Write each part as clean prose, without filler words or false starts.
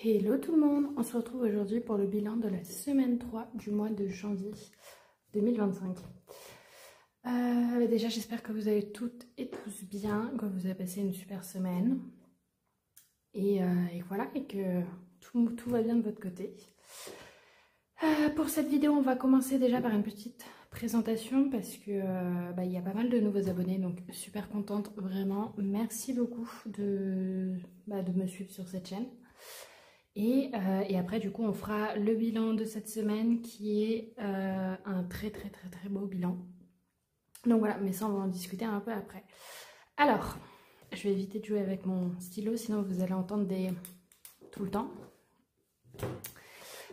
Hello tout le monde, on se retrouve aujourd'hui pour le bilan de la semaine 3 du mois de janvier 2025. Déjà j'espère que vous allez toutes et tous bien, que vous avez passé une super semaine et voilà, et que tout va bien de votre côté. Pour cette vidéo on va commencer déjà par une petite présentation parce que il y a pas mal de nouveaux abonnés, donc super contente, vraiment merci beaucoup de me suivre sur cette chaîne. Et après du coup on fera le bilan de cette semaine qui est un très beau bilan. Donc voilà, mais ça on va en discuter un peu après. Alors, je vais éviter de jouer avec mon stylo sinon vous allez entendre tout le temps.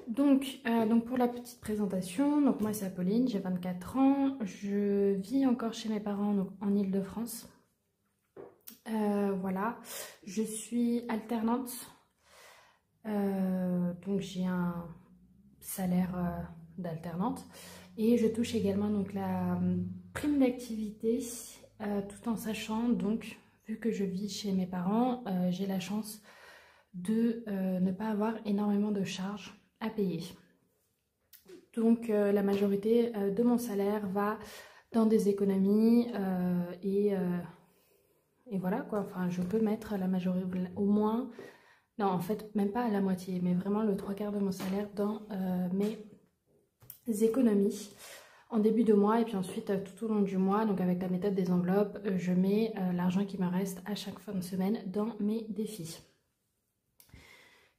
Donc pour la petite présentation, donc moi c'est Apolline, j'ai 24 ans, je vis encore chez mes parents donc en Île-de-France. Voilà, je suis alternante. Donc j'ai un salaire d'alternante et je touche également donc la prime d'activité tout en sachant donc, vu que je vis chez mes parents, j'ai la chance de ne pas avoir énormément de charges à payer. Donc la majorité de mon salaire va dans des économies et voilà quoi, enfin je peux mettre la majorité au moins. Non, en fait, même pas à la moitié, mais vraiment le 3/4 de mon salaire dans mes économies en début de mois et puis ensuite tout au long du mois. Donc avec la méthode des enveloppes, je mets l'argent qui me reste à chaque fin de semaine dans mes défis.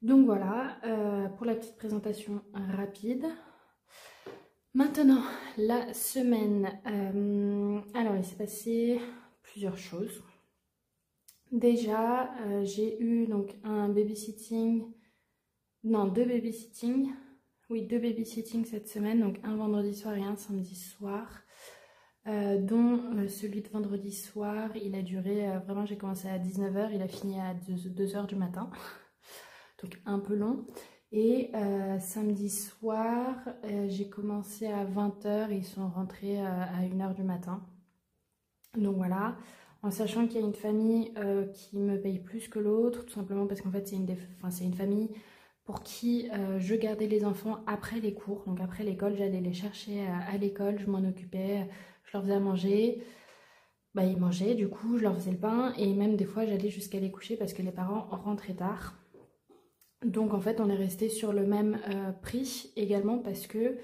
Donc voilà, pour la petite présentation rapide. Maintenant, la semaine. Alors, il s'est passé plusieurs choses. Déjà, j'ai eu donc un babysitting, non, deux babysitting, oui, deux babysitting cette semaine, donc un vendredi soir et un samedi soir, dont celui de vendredi soir, il a duré, vraiment j'ai commencé à 19 h, il a fini à 2 h du matin, donc un peu long, et samedi soir, j'ai commencé à 20 h et ils sont rentrés à 1 h du matin, donc voilà. En sachant qu'il y a une famille qui me paye plus que l'autre, tout simplement parce qu'en fait c'est une famille pour qui je gardais les enfants après les cours, donc après l'école, j'allais les chercher à l'école, je m'en occupais, je leur faisais à manger, ils mangeaient, du coup je leur faisais le pain et même des fois j'allais jusqu'à les coucher parce que les parents rentraient tard. Donc en fait on est resté sur le même prix également parce que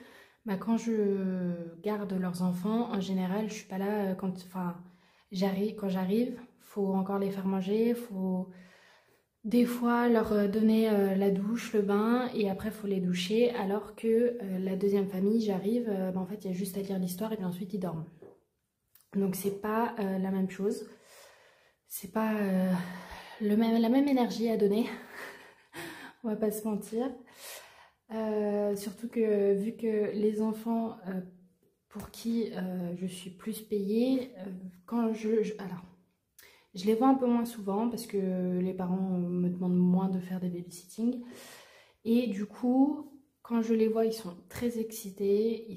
quand je garde leurs enfants, en général je suis pas là quand j'arrive, faut encore les faire manger, faut des fois leur donner la douche, le bain et après faut les doucher, alors que la deuxième famille, j'arrive, en fait il y a juste à lire l'histoire et puis ensuite ils dorment. Donc c'est pas la même chose, c'est pas la même énergie à donner, on va pas se mentir. Surtout que vu que les enfants pour qui je suis plus payée, quand alors, je les vois un peu moins souvent parce que les parents me demandent moins de faire des babysitting. Et du coup, quand je les vois, ils sont très excités.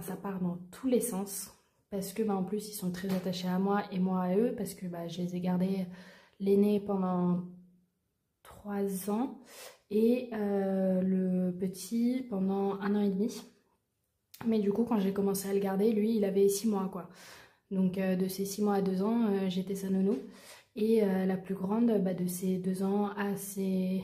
Ça part dans tous les sens. Parce que en plus, ils sont très attachés à moi et moi à eux. Parce que je les ai gardés l'aîné pendant 3 ans. Et le petit pendant 1 an et demi. Mais du coup, quand j'ai commencé à le garder, lui, il avait 6 mois quoi. Donc de ses 6 mois à 2 ans, j'étais sa nounou. Et la plus grande, de ses 2 ans à ses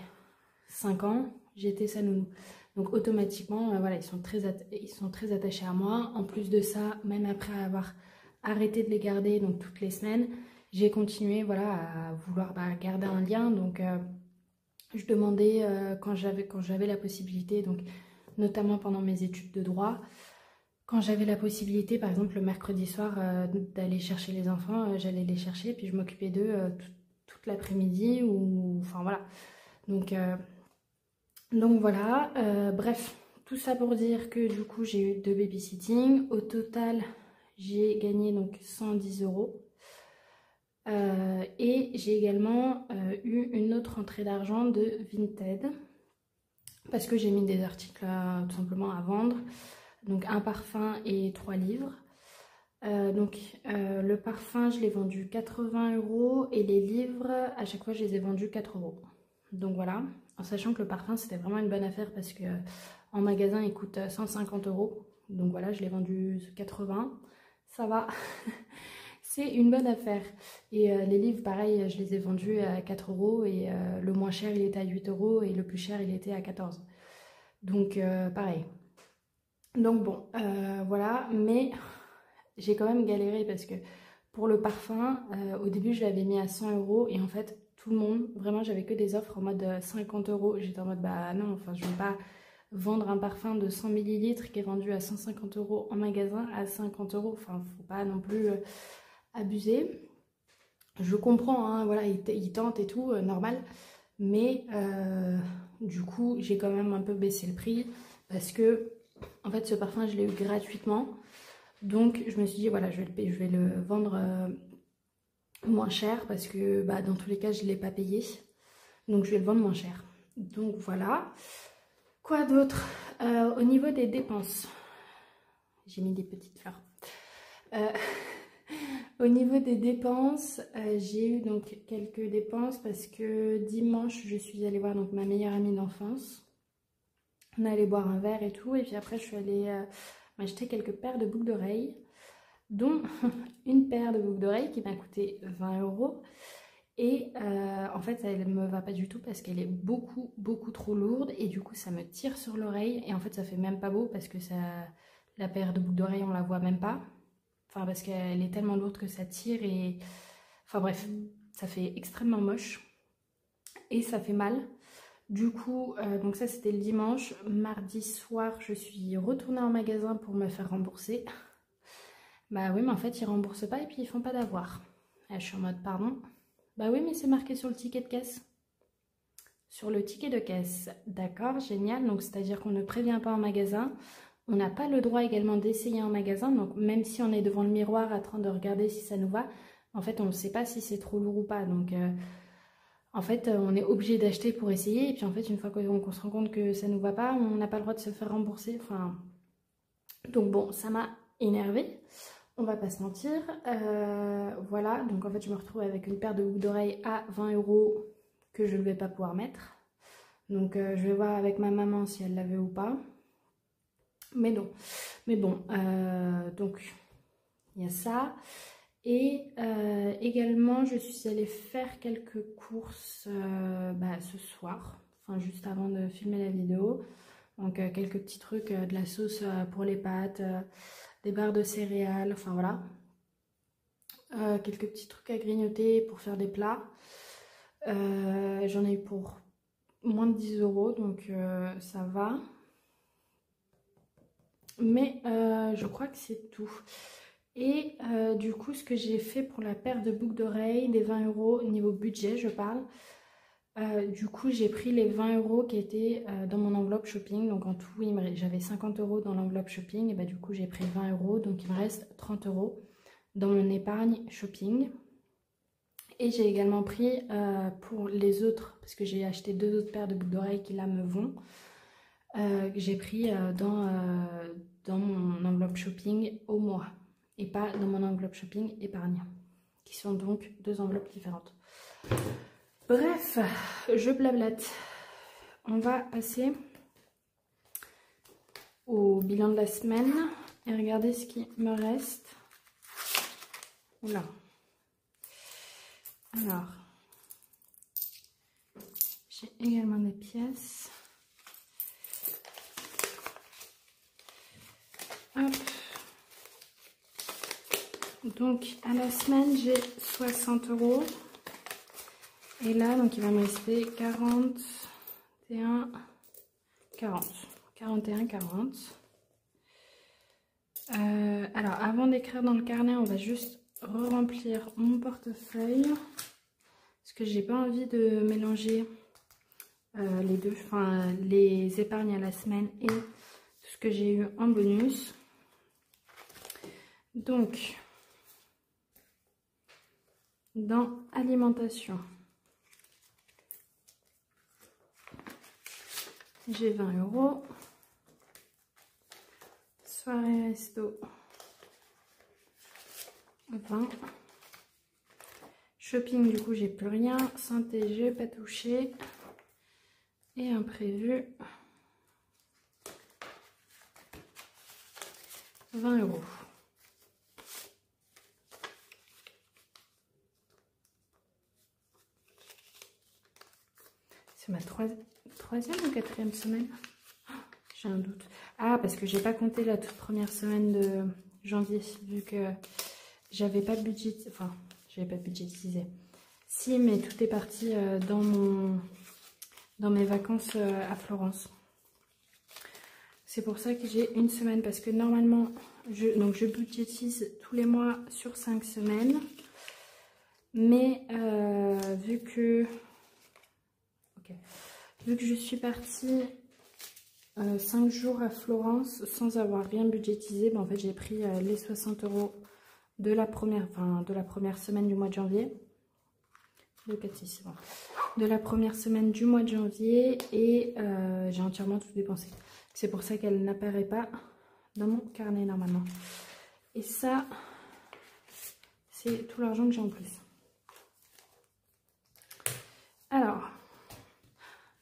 5 ans, j'étais sa nounou. Donc automatiquement, voilà, ils sont très attachés à moi. En plus de ça, même après avoir arrêté de les garder donc toutes les semaines, j'ai continué voilà, à vouloir garder un lien. Donc je demandais quand j'avais la possibilité, donc notamment pendant mes études de droit, quand j'avais la possibilité, par exemple le mercredi soir, d'aller chercher les enfants, j'allais les chercher, puis je m'occupais d'eux toute l'après-midi, ou enfin voilà. Donc voilà, bref, tout ça pour dire que du coup j'ai eu 2 babysitting. Au total, j'ai gagné donc 110 €. Et j'ai également eu une autre entrée d'argent de Vinted, parce que j'ai mis des articles tout simplement à vendre. Donc un parfum et 3 livres. Le parfum, je l'ai vendu 80 € et les livres, à chaque fois, je les ai vendus 4 €. Donc voilà, en sachant que le parfum c'était vraiment une bonne affaire parce que en magasin il coûte 150 €. Donc voilà, je l'ai vendu 80, ça va. C'est une bonne affaire. Et les livres, pareil, je les ai vendus à 4 € et le moins cher il était à 8 € et le plus cher il était à 14. Donc pareil. Donc bon, voilà, mais j'ai quand même galéré parce que pour le parfum, au début je l'avais mis à 100 € et en fait tout le monde, vraiment j'avais que des offres en mode 50 €. J'étais en mode bah non, enfin je ne vais pas vendre un parfum de 100 ml qui est vendu à 150 € en magasin à 50 €. Enfin, faut pas non plus abuser. Je comprends, hein, voilà, ils tentent et tout, normal. Mais du coup, j'ai quand même un peu baissé le prix parce que, en fait, ce parfum, je l'ai eu gratuitement. Donc, je me suis dit, voilà, je vais le vendre moins cher parce que, bah, dans tous les cas, je ne l'ai pas payé. Donc, je vais le vendre moins cher. Donc, voilà. Quoi d'autre? Au niveau des dépenses, j'ai mis des petites fleurs. Au niveau des dépenses, j'ai eu donc quelques dépenses parce que dimanche, je suis allée voir donc ma meilleure amie d'enfance. On est allé boire un verre et tout. Et puis après, je suis allée m'acheter quelques paires de boucles d'oreilles, dont une paire de boucles d'oreilles qui m'a coûté 20 €. Et en fait, elle ne me va pas du tout parce qu'elle est beaucoup trop lourde. Et du coup, ça me tire sur l'oreille. Et en fait, ça fait même pas beau parce que la paire de boucles d'oreilles, on la voit même pas. Enfin, parce qu'elle est tellement lourde que ça tire et... Enfin bref, ça fait extrêmement moche. Et ça fait mal. Du coup, donc ça c'était le dimanche. Mardi soir, je suis retournée en magasin pour me faire rembourser. Bah oui, mais en fait, ils remboursent pas et puis ils font pas d'avoir. Je suis en mode, pardon. Bah oui, mais c'est marqué sur le ticket de caisse. Sur le ticket de caisse. D'accord, génial. Donc, c'est-à-dire qu'on ne prévient pas en magasin. On n'a pas le droit également d'essayer en magasin. Donc, même si on est devant le miroir en train de regarder si ça nous va, en fait, on ne sait pas si c'est trop lourd ou pas. Donc, en fait, on est obligé d'acheter pour essayer. Et puis, en fait, une fois qu'on se rend compte que ça ne nous va pas, on n'a pas le droit de se faire rembourser. Enfin, donc bon, ça m'a énervée. On va pas se mentir. Voilà, donc en fait, je me retrouve avec une paire de boucles d'oreilles à 20 € que je ne vais pas pouvoir mettre. Donc, je vais voir avec ma maman si elle l'avait ou pas. Mais bon, donc il y a ça. Et également, je suis allée faire quelques courses ce soir, enfin juste avant de filmer la vidéo. Donc quelques petits trucs, de la sauce pour les pâtes, des barres de céréales, enfin voilà. Quelques petits trucs à grignoter pour faire des plats. J'en ai eu pour moins de 10 €, donc ça va. Mais je crois que c'est tout. Et du coup, ce que j'ai fait pour la paire de boucles d'oreilles, des 20 € niveau budget, je parle. Du coup, j'ai pris les 20 € qui étaient dans mon enveloppe shopping. Donc en tout, j'avais 50 € dans l'enveloppe shopping. Et bah, du coup, j'ai pris 20 €. Donc il me reste 30 € dans mon épargne shopping. Et j'ai également pris pour les autres, parce que j'ai acheté 2 autres paires de boucles d'oreilles qui là me vont. J'ai pris dans mon enveloppe shopping au mois et pas dans mon enveloppe shopping épargne, qui sont donc 2 enveloppes différentes. Bref, je blablate. On va passer au bilan de la semaine et regarder ce qui me reste. Oula. Alors, j'ai également des pièces. Hop. Donc à la semaine j'ai 60 €. Et là donc il va me rester 41, 40. 41, 40. Alors avant d'écrire dans le carnet, on va juste remplir mon portefeuille. Parce que j'ai pas envie de mélanger les deux, enfin les épargnes à la semaine et tout ce que j'ai eu en bonus. Donc, dans alimentation, j'ai 20 €. Soirée resto, 20. Shopping, du coup, j'ai plus rien. Santé, j'ai pas touché. Et imprévu, 20 €. C'est ma troisième ou quatrième semaine? J'ai un doute. Ah, parce que j'ai pas compté la toute première semaine de janvier, vu que j'avais pas budgétisé. Enfin, j'avais pas budgétisé. Si, mais tout est parti dans mes vacances à Florence. C'est pour ça que j'ai une semaine, parce que normalement, je budgétise tous les mois sur 5 semaines. Mais vu que je suis partie 5 jours à Florence sans avoir rien budgétisé, ben en fait j'ai pris les 60 € de la première semaine du mois de janvier. Le 4, c'est bon. De la première semaine du mois de janvier et j'ai entièrement tout dépensé. C'est pour ça qu'elle n'apparaît pas dans mon carnet normalement. Et ça, c'est tout l'argent que j'ai en plus. Alors,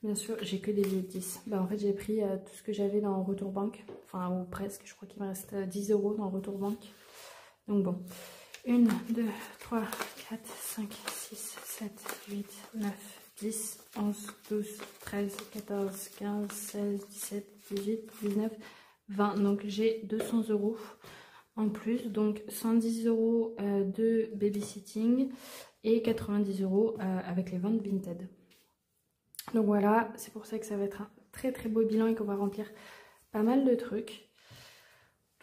bien sûr, j'ai que des billets de 10. Bah, en fait, j'ai pris tout ce que j'avais dans Retour Banque. Enfin, ou presque. Je crois qu'il me reste 10 € dans Retour Banque. Donc bon. 1, 2, 3, 4, 5, 6, 7, 8, 9, 10, 11, 12, 13, 14, 15, 16, 17, 18, 19, 20. Donc j'ai 200 € en plus. Donc 110 € de babysitting et 90 € avec les ventes Vinted. Donc voilà, c'est pour ça que ça va être un très très beau bilan et qu'on va remplir pas mal de trucs.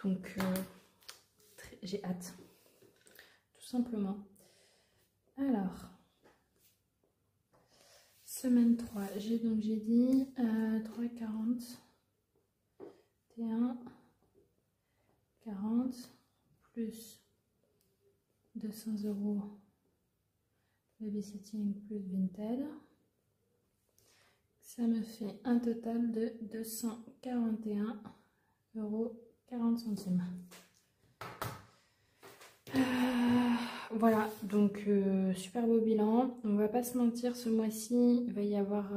Donc j'ai hâte, tout simplement. Alors, semaine 3, j'ai dit 3,40, 40 plus 200 € babysitting plus Vinted. Ça me fait un total de 241,40 €. Voilà, donc super beau bilan. On va pas se mentir, ce mois-ci, il va y avoir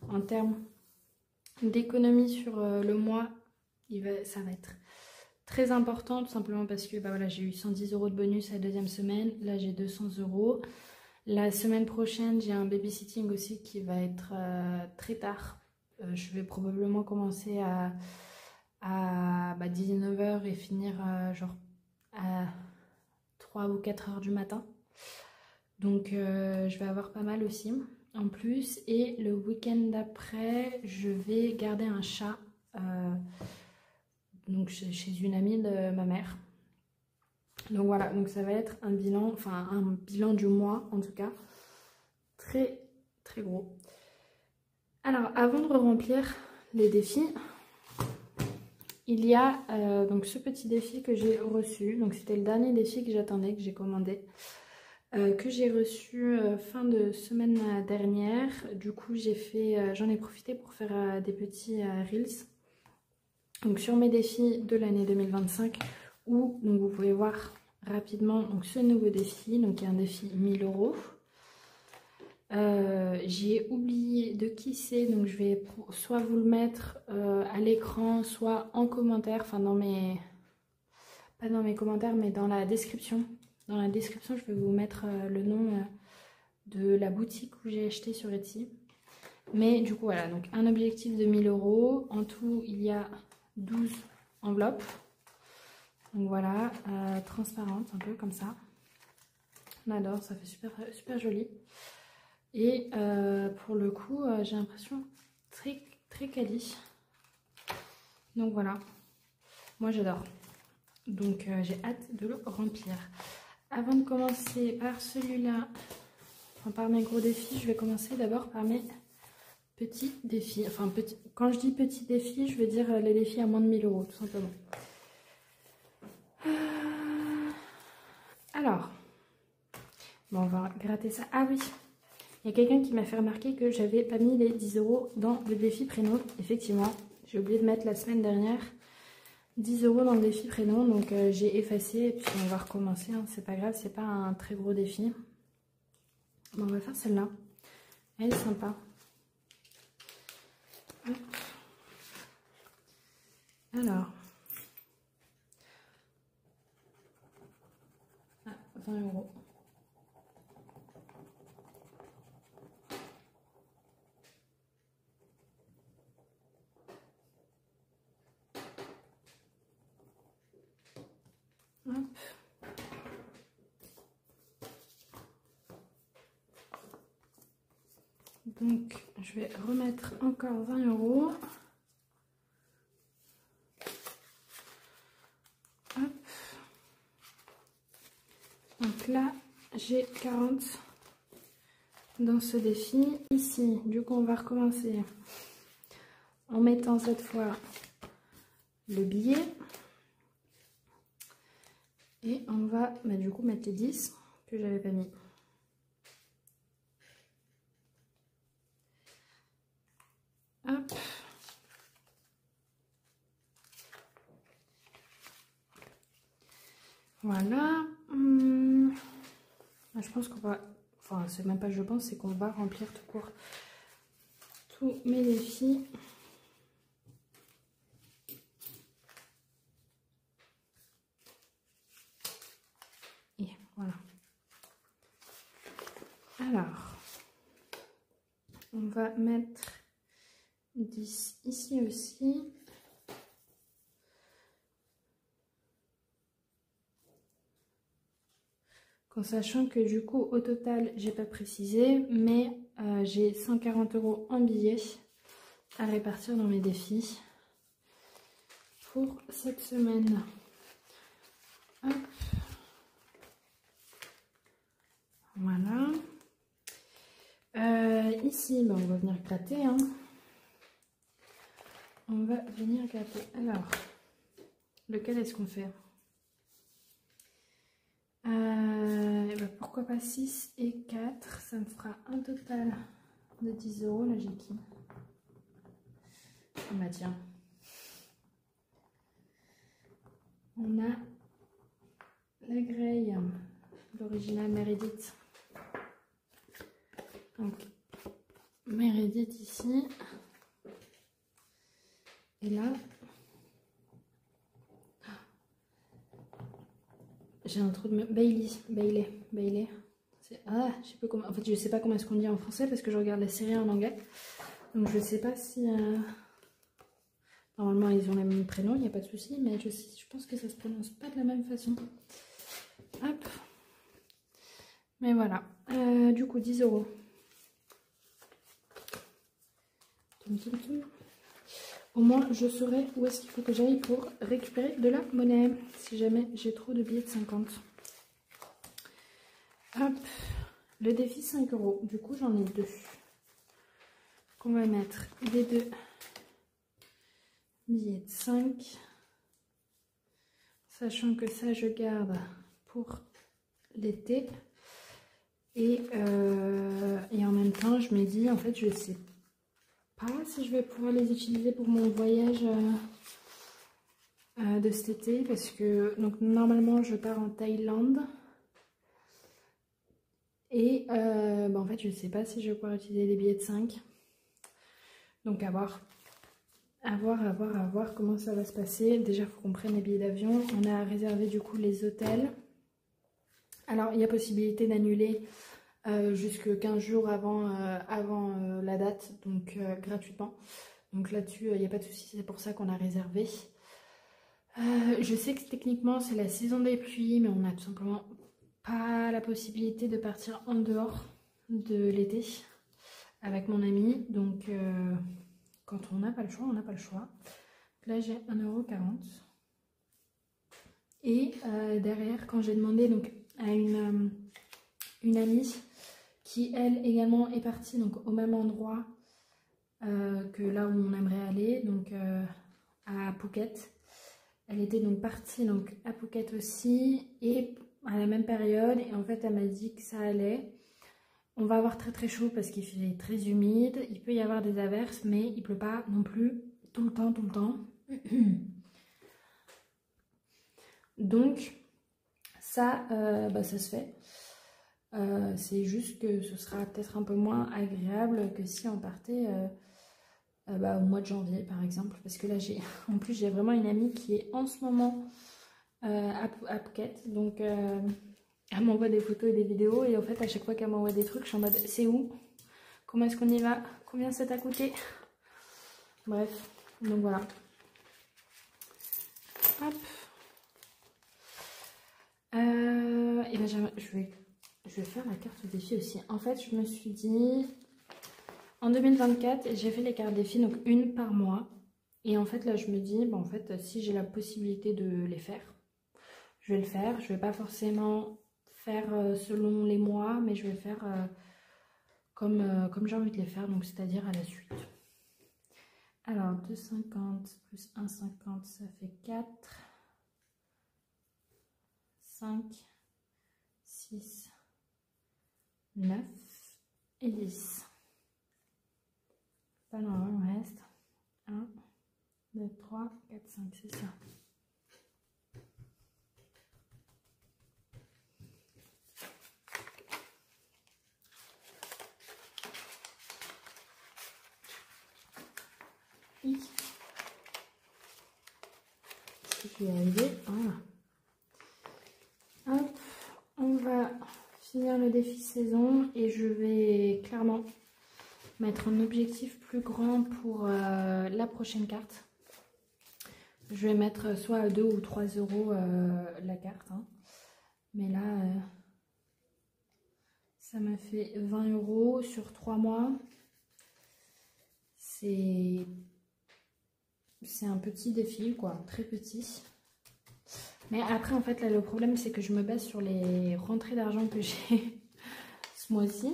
en termes d'économie sur le mois, ça va être très important, tout simplement parce que bah, voilà, j'ai eu 110 € de bonus la deuxième semaine. Là, j'ai 200 €. La semaine prochaine, j'ai un babysitting aussi qui va être très tard. Je vais probablement commencer à 19 h et finir genre à 3 ou 4 h du matin. Donc je vais avoir pas mal aussi en plus. Et le week-end d'après, je vais garder un chat donc chez une amie de ma mère. Donc voilà, donc ça va être un bilan du mois en tout cas, très très gros. Alors avant de remplir les défis, il y a donc ce petit défi que j'ai reçu. Donc c'était le dernier défi que j'attendais, que j'ai commandé, que j'ai reçu fin de semaine dernière. Du coup j'en ai profité pour faire des petits reels. Donc sur mes défis de l'année 2025, où donc vous pouvez voir rapidement donc ce nouveau défi, donc il y a un défi 1000 €. J'ai oublié de qui c'est, donc je vais soit vous le mettre à l'écran, soit en commentaire, enfin pas dans mes commentaires, mais dans la description. Dans la description, je vais vous mettre le nom de la boutique où j'ai acheté sur Etsy. Mais du coup, voilà, donc un objectif de 1000 €. En tout, il y a 12 enveloppes. Donc voilà, transparente, un peu comme ça. On adore, ça fait super, super joli. Et pour le coup, j'ai l'impression très, très quali. Donc voilà, moi j'adore. Donc j'ai hâte de le remplir. Avant de commencer par celui-là, enfin par mes gros défis, je vais commencer d'abord par mes petits défis. Enfin, quand je dis petits défis, je veux dire les défis à moins de 1000 €, tout simplement. Alors, bon, on va gratter ça. Ah oui, il y a quelqu'un qui m'a fait remarquer que j'avais pas mis les 10 € dans le défi prénom. Effectivement, j'ai oublié de mettre la semaine dernière 10 € dans le défi prénom. Donc j'ai effacé et puis on va recommencer. Hein. C'est pas grave, c'est pas un très gros défi. Bon, on va faire celle-là. Elle est sympa. Hop. Alors, 20 €. Hop. Donc, je vais remettre encore 20 €. Hop. Donc là, j'ai 40 dans ce défi. Ici, du coup, on va recommencer en mettant cette fois le billet. Et on va du coup mettre les 10 que j'avais pas mis. Hop. Voilà. Je pense qu'on va... Enfin, c'est même pas je pense, c'est qu'on va remplir tout court tous mes défis. Et voilà. Alors, on va mettre 10 ici aussi. En sachant que du coup au total j'ai pas précisé, mais j'ai 140 € en billets à répartir dans mes défis pour cette semaine. Hop. Voilà. Ici on va venir gratter, hein. On va venir gratter. Alors, lequel est-ce qu'on fait? Pourquoi pas 6 et 4, ça me fera un total de 10 €. Là j'ai qui? Ah bah tiens, on a la Grey, l'original Meredith. Donc Meredith ici, et là j'ai un trou de Bailey. Ah, je sais pas comment. En fait, je sais pas comment est-ce qu'on dit en français parce que je regarde la série en anglais. Donc je sais pas si. Normalement, ils ont les mêmes prénoms, il n'y a pas de souci, mais je pense que ça se prononce pas de la même façon. Hop. Mais voilà. Du coup, 10 €. Au moins, je saurai où est-ce qu'il faut que j'aille pour récupérer de la monnaie, si jamais j'ai trop de billets de 50. Hop, le défi 5 €. Du coup, j'en ai 2. On va mettre les 2 billets de 5. Sachant que ça, je garde pour l'été. Et en même temps, je me dis, en fait, je sais pas si je vais pouvoir les utiliser pour mon voyage de cet été. Parce que, donc, normalement, je pars en Thaïlande. Et en fait, je sais pas si je vais pouvoir utiliser les billets de 5. Donc, à voir. À voir comment ça va se passer. Déjà, il faut qu'on prenne les billets d'avion. On a réservé du coup les hôtels. Alors, il y a possibilité d'annuler jusque 15 jours avant la date, donc gratuitement. Donc là-dessus, il n'y a pas de souci, c'est pour ça qu'on a réservé. Je sais que techniquement, c'est la saison des pluies, mais on n'a tout simplement pas la possibilité de partir en dehors de l'été avec mon ami. Donc, quand on n'a pas le choix, on n'a pas le choix. Là, j'ai 1,40 €. Et derrière, quand j'ai demandé donc, à une amie qui, elle, également est partie donc, au même endroit que là où on aimerait aller, donc à Phuket. Elle était donc partie donc, à Phuket aussi, et à la même période. Et en fait, elle m'a dit que ça allait. On va avoir très très chaud parce qu'il fait très humide. Il peut y avoir des averses, mais il ne pleut pas non plus tout le temps. Donc, ça, ça se fait. C'est juste que ce sera peut-être un peu moins agréable que si on partait au mois de janvier par exemple, parce que là en plus j'ai vraiment une amie qui est en ce moment à Phuket, donc elle m'envoie des photos et des vidéos, et en fait à chaque fois qu'elle m'envoie des trucs je suis en mode c'est où, comment est-ce qu'on y va, combien ça t'a coûté, bref, donc voilà. Hop. Et ben je vais faire la carte défi aussi. En fait je me suis dit en 2024 j'ai fait les cartes défi, donc une par mois, et en fait là je me dis en fait si j'ai la possibilité de les faire, je vais le faire. Je vais pas forcément faire selon les mois, mais je vais faire comme j'ai envie de les faire, donc c'est-à-dire à la suite. Alors 2,50 plus 1,50 ça fait 4, 5, 6, 9 et 10. Pas non, il me reste 1, 2, 3, 4, 5, c'est ça. Je vais y arriver. Voilà. Hop, on va finir le défi saison et je vais clairement mettre un objectif plus grand pour la prochaine carte. Je vais mettre soit à 2 ou 3 euros la carte, hein. Mais là ça m'a fait 20 euros sur 3 mois. C'est un petit défi quoi, très petit. Mais après en fait là le problème c'est que je me base sur les rentrées d'argent que j'ai ce mois-ci,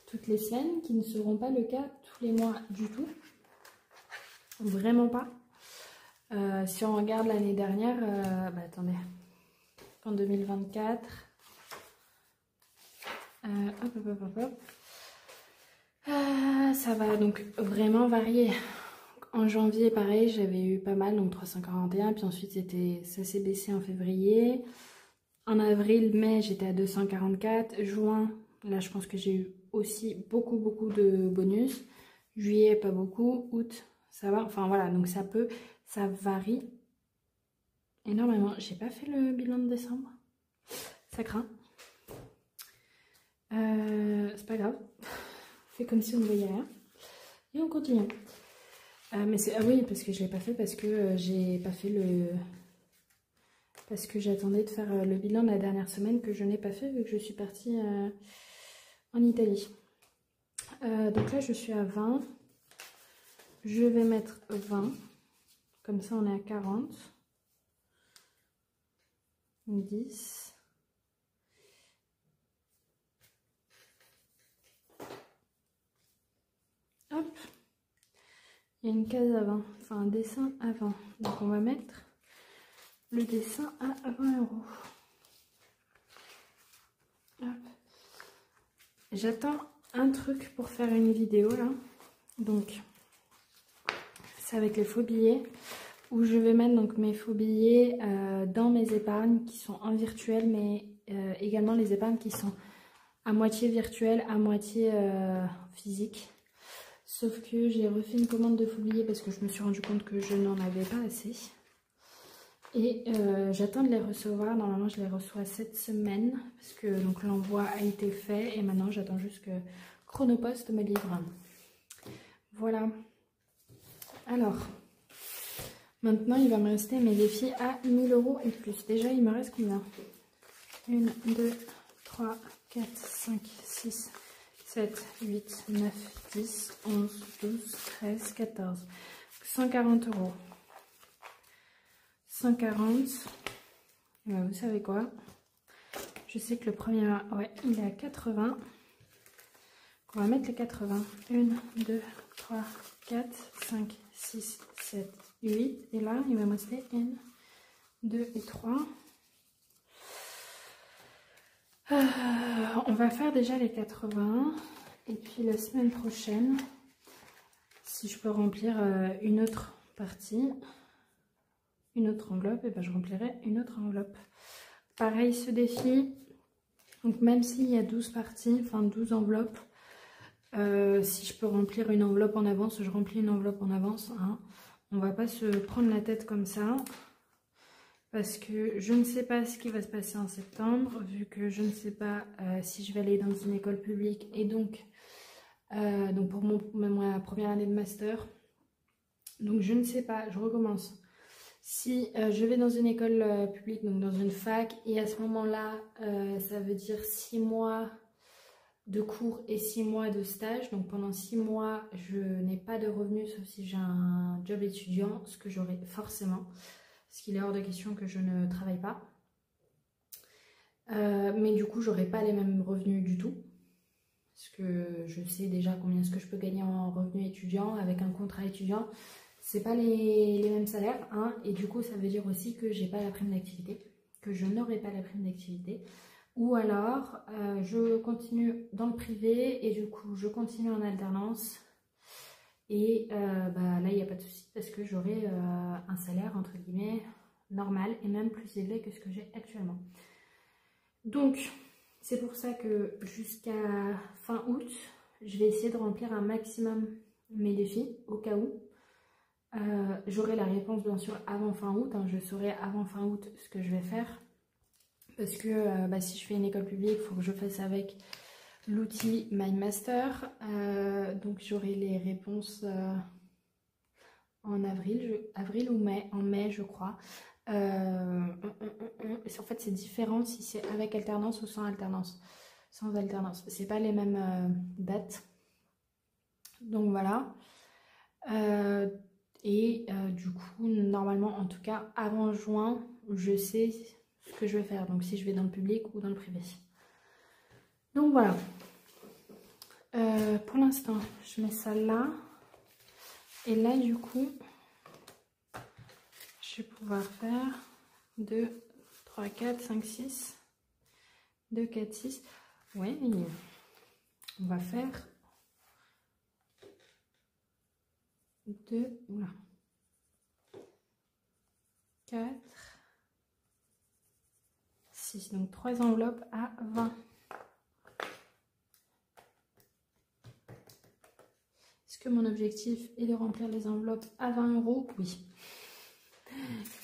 toutes les semaines, qui ne seront pas le cas tous les mois du tout, vraiment pas. Si on regarde l'année dernière, attendez, en 2024, ça va donc vraiment varier. En janvier pareil j'avais eu pas mal, donc 341, puis ensuite ça s'est baissé en février. En avril, mai j'étais à 244, juin là je pense que j'ai eu aussi beaucoup de bonus, juillet pas beaucoup, août ça va, enfin voilà, donc ça varie énormément. J'ai pas fait le bilan de décembre, ça craint, c'est pas grave, on fait comme si on ne voyait rien et on continue. Mais c'est, ah oui, parce que je l'ai pas fait, parce que j'ai pas fait parce que j'attendais de faire le bilan de la dernière semaine, que je n'ai pas fait vu que je suis partie en Italie. Donc là je suis à 20, je vais mettre 20, comme ça on est à 40, 10, hop, il y a une case à 20, enfin un dessin à 20, donc on va mettre le dessin à 20 euros. J'attends un truc pour faire une vidéo là, donc c'est avec les faux billets, où je vais mettre donc mes faux billets dans mes épargnes qui sont en virtuel, mais également les épargnes qui sont à moitié virtuelles, à moitié physiques. Sauf que j'ai refait une commande de faux billets parce que je me suis rendu compte que je n'en avais pas assez. Et j'attends de les recevoir. Normalement je les reçois cette semaine parce que donc l'envoi a été fait et maintenant j'attends juste que Chronopost me livre. Voilà. Alors maintenant il va me rester mes défis à 1000 euros et plus. Déjà il me reste combien? 1, 2, 3, 4, 5, 6, 7, 8, 9, 10, 11, 12, 13, 14. 140 euros. 140. Et ben vous savez quoi? Je sais que le premier, ouais, il est à 80. On va mettre les 80. 1, 2, 3, 4, 5, 6, 7, 8. Et là, il va me rester 1, 2 et 3. On va faire déjà les 80. Et puis la semaine prochaine, si je peux remplir une autre partie, une autre enveloppe, et ben je remplirai une autre enveloppe. Pareil ce défi, donc même s'il y a 12 parties, enfin 12 enveloppes, Si je peux remplir une enveloppe en avance, je remplis une enveloppe en avance. Hein. On va pas se prendre la tête comme ça. Parce que je ne sais pas ce qui va se passer en septembre, vu que je ne sais pas si je vais aller dans une école publique. Et donc pour ma première année de master. Donc je ne sais pas, je recommence. Si je vais dans une école publique, donc dans une fac, et à ce moment-là, ça veut dire 6 mois de cours et 6 mois de stage. Donc pendant 6 mois, je n'ai pas de revenus, sauf si j'ai un job étudiant, ce que j'aurai forcément. Parce qu'il est hors de question que je ne travaille pas. Mais du coup, j'aurai pas les mêmes revenus du tout. Parce que je sais déjà combien est-ce que je peux gagner en revenus étudiants avec un contrat étudiant. C'est pas les mêmes salaires, hein, et du coup ça veut dire aussi que j'ai pas la prime d'activité, que je n'aurai pas la prime d'activité, ou alors je continue dans le privé et du coup je continue en alternance et là il n'y a pas de souci parce que j'aurai un salaire entre guillemets normal et même plus élevé que ce que j'ai actuellement. Donc c'est pour ça que jusqu'à fin août je vais essayer de remplir un maximum mes défis au cas où. J'aurai la réponse bien sûr avant fin août, hein, je saurai avant fin août ce que je vais faire parce que si je fais une école publique, il faut que je fasse avec l'outil MindMaster, donc j'aurai les réponses en avril ou mai, en mai je crois. En fait c'est différent si c'est avec alternance ou sans alternance. Sans alternance, c'est pas les mêmes dates, donc voilà. Du coup, normalement, en tout cas, avant juin, je sais ce que je vais faire. Donc, si je vais dans le public ou dans le privé. Donc, voilà. Pour l'instant, je mets ça là. Et là, du coup, je vais pouvoir faire 2, 3, 4, 5, 6. 2, 4, 6. Oui, on va faire 2, voilà. 4, 6, donc 3 enveloppes à 20. Est-ce que mon objectif est de remplir les enveloppes à 20 €? Oui.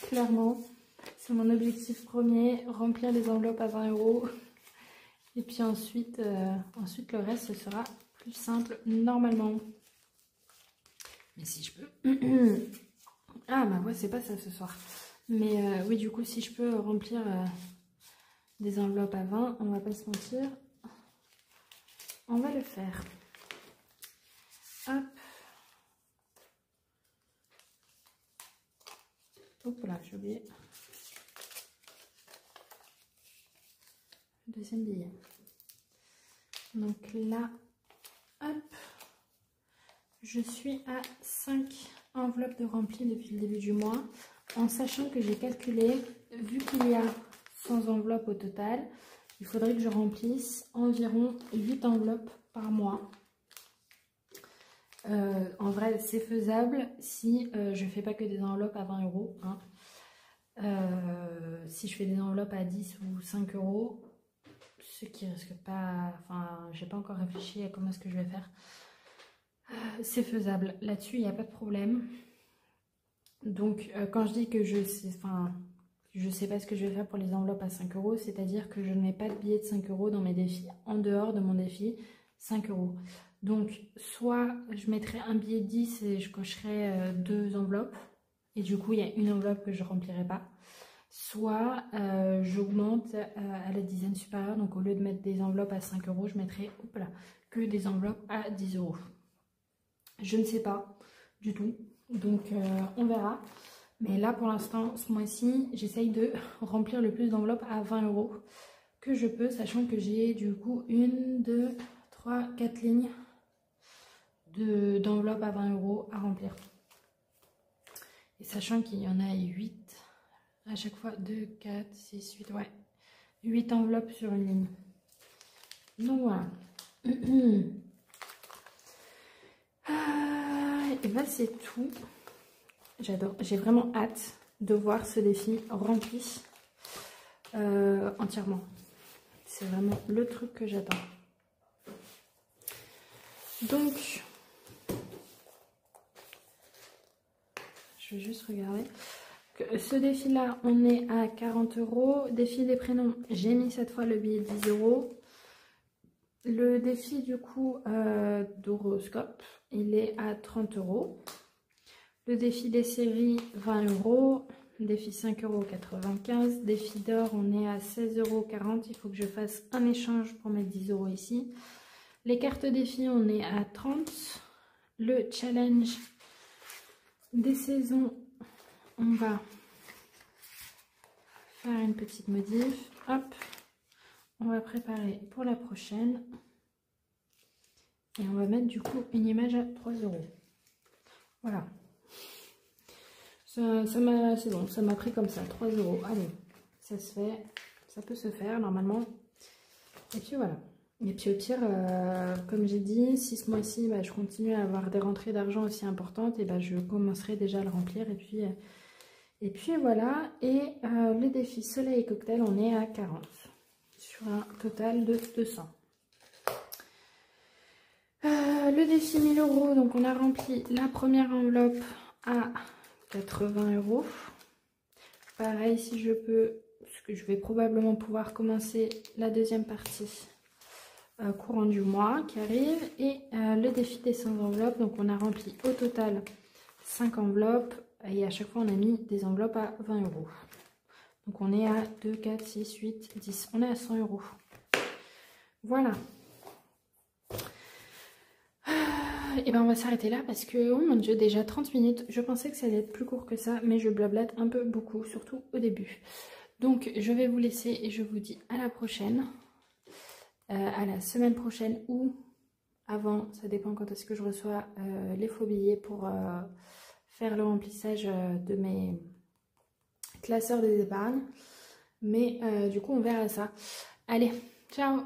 Clairement, c'est mon objectif premier, remplir les enveloppes à 20 €. Et puis ensuite le reste, ce sera plus simple normalement. Mais si je peux... Ah, ma voix, c'est pas ça ce soir. Mais oui, du coup, si je peux remplir des enveloppes à 20, on va pas se mentir. On va le faire. Hop. Hop là, j'ai oublié. Le deuxième billet. Donc là, hop. Je suis à 5 enveloppes de remplies depuis le début du mois. En sachant que j'ai calculé, vu qu'il y a 100 enveloppes au total, il faudrait que je remplisse environ 8 enveloppes par mois. En vrai, c'est faisable si je fais pas que des enveloppes à 20 €. Hein. Si je fais des enveloppes à 10 ou 5 €, ce qui risque pas... Enfin, j'ai pas encore réfléchi à comment est-ce que je vais faire. C'est faisable. Là-dessus, il n'y a pas de problème. Donc, quand je dis que je sais pas ce que je vais faire pour les enveloppes à 5 €, c'est-à-dire que je ne mets pas de billets de 5 € dans mes défis, en dehors de mon défi 5 €. Donc, soit je mettrai un billet de 10 et je cocherai 2 enveloppes, et du coup, il y a une enveloppe que je ne remplirai pas. Soit j'augmente à la dizaine supérieure, donc au lieu de mettre des enveloppes à 5 €, je mettrai que des enveloppes à 10 €. Je ne sais pas du tout, donc on verra. Mais là, pour l'instant, ce mois-ci, j'essaye de remplir le plus d'enveloppes à 20 € que je peux, sachant que j'ai du coup 1, 2, 3, 4 lignes d'enveloppes à 20 € à remplir. Et sachant qu'il y en a 8 à chaque fois, 2, 4, 6, 8, ouais. 8 enveloppes sur une ligne. Donc voilà. Et ben c'est tout. J'adore. J'ai vraiment hâte de voir ce défi rempli entièrement. C'est vraiment le truc que j'attends. Donc, je vais juste regarder. Ce défi-là, on est à 40 €. Défi des prénoms, j'ai mis cette fois le billet de 10 €. Le défi du coup d'horoscope, il est à 30 €. Le défi des séries, 20 €. Défi 5,95 €. Défi d'or, on est à 16,40 €. Il faut que je fasse un échange pour mettre 10 € ici. Les cartes défi, on est à 30 €. Le challenge des saisons, on va faire une petite modif. Hop, on va préparer pour la prochaine. Et on va mettre du coup une image à 3 €. Voilà. C'est bon, ça m'a pris comme ça, 3 €. Allez, ça se fait, ça peut se faire normalement. Et puis voilà. Et puis au pire, comme j'ai dit, si ce mois-ci, je continue à avoir des rentrées d'argent aussi importantes, et je commencerai déjà à le remplir. Et puis voilà. Et le défi soleil et cocktail, on est à 40 sur un total de 200. Le défi 1000 €, donc on a rempli la première enveloppe à 80 €. Pareil, si je peux, parce que je vais probablement pouvoir commencer la deuxième partie courant du mois qui arrive. Et le défi des 100 enveloppes, donc on a rempli au total 5 enveloppes et à chaque fois on a mis des enveloppes à 20 €. Donc on est à 2, 4, 6, 8, 10, on est à 100 €. Voilà. Et on va s'arrêter là parce que, oh mon dieu, déjà 30 minutes. Je pensais que ça allait être plus court que ça, mais je blablate un peu beaucoup, surtout au début. Donc je vais vous laisser et je vous dis à la prochaine. À la semaine prochaine ou avant, ça dépend quand est-ce que je reçois les faux billets pour faire le remplissage de mes classeurs des épargnes. Mais du coup, on verra ça. Allez, ciao!